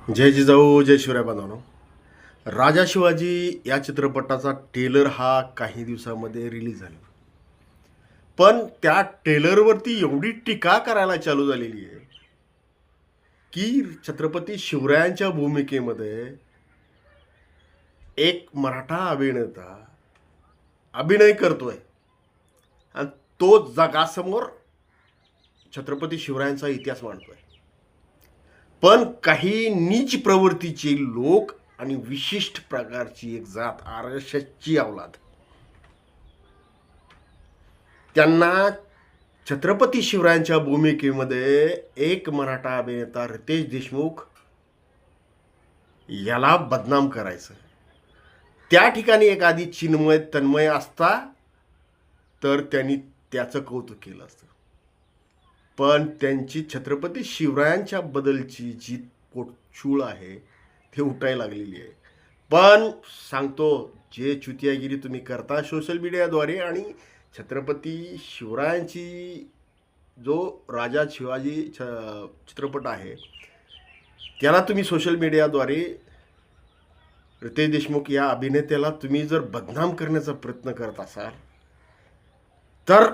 जय जिजाऊ जय शिवराय बांधवांनो. राजा शिवाजी या चित्रपटाचा ट्रेलर हा काही दिवसामध्ये रिलीज झाला. पण त्या ट्रेलरवरती एवढी टीका करायला चालू झालेली आहे की छत्रपती शिवरायांच्या भूमिकेमध्ये एक मराठा अभिनेता अभिनय करतोय आणि तो जगासमोर छत्रपती शिवरायांचा इतिहास मांडतोय. पण काही नीच प्रवृत्तीचे लोक आणि विशिष्ट प्रकारची एक जात आरक्षची अवलाद त्यांना छत्रपती शिवरायांच्या भूमिकेमध्ये एक मराठा अभिनेता रितेश देशमुख याला बदनाम करायचं. त्या ठिकाणी एक आधी चिन्मय तन्मय असता तर त्यांनी त्याचं कौतुक केलं असतं. पण त्यांची छत्रपती शिवरायांच्या बद्दलची जी पोटचूळ आहे ते उठायला लागलेली आहे. पण सांगतो, जे चुतियागिरी तुम्ही करता सोशल मीडियाद्वारे आणि छत्रपती शिवरायांची जो राजा शिवाजी चित्रपट आहे त्याला तुम्ही सोशल मीडियाद्वारे रितेश देशमुख या अभिनेत्याला तुम्ही जर बदनाम करण्याचा प्रयत्न करत असाल तर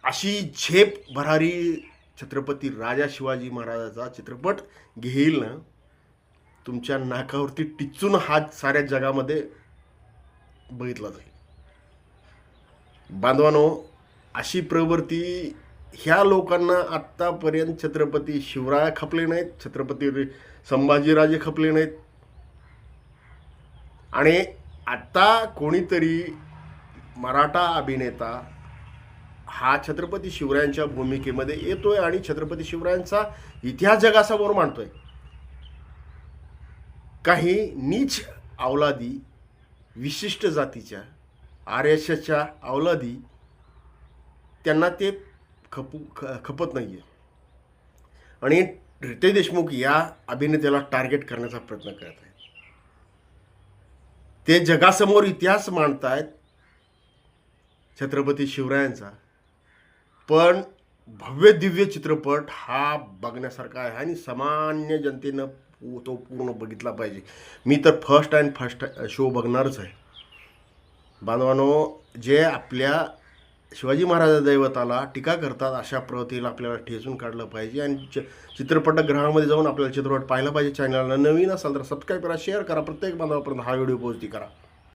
अशी झेप भरारी छत्रपती राजा शिवाजी महाराजाचा चित्रपट घेईल ना, तुमच्या नाकावरती टिचून हात साऱ्या जगामध्ये बघितला जाईल. बांधवानो, अशी प्रवृत्ती ह्या लोकांना आत्तापर्यंत छत्रपती शिवराय खपले नाहीत, छत्रपती संभाजीराजे खपले नाहीत. आणि आता कोणीतरी मराठा अभिनेता हा छत्रपती शिवरायांच्या भूमिकेमध्ये येतोय आणि छत्रपती शिवरायांचा इतिहास जगासमोर मांडतोय. काही नीच अवलादी विशिष्ट जातीच्या आर्यच्या अवलादी त्यांना ते खपत नाहीये आणि रितेश देशमुख या अभिनेत्याला टार्गेट करण्याचा प्रयत्न करत आहेत. ते जगासमोर इतिहास मांडतायत छत्रपती शिवरायांचा, पण भव्य दिव्य चित्रपट हा बघण्यासारखा आहे आणि सामान्य जनतेनं तो पूर्ण बघितला पाहिजे. मी तर फर्स्ट शो बघणारच आहे. बांधवांनो, जे आपल्या शिवाजी महाराज दैवताला टीका करतात अशा प्रवृत्तीला आपल्याला ठेचून काढलं पाहिजे आणि चित्रपटगृहामध्ये जाऊन आपल्याला चित्रपट पाहिला पाहिजे. चॅनलला नवीन असाल तर सबस्क्राईब करा, शेअर करा, प्रत्येक बांधवापर्यंत हा व्हिडिओ पोहोचती करा.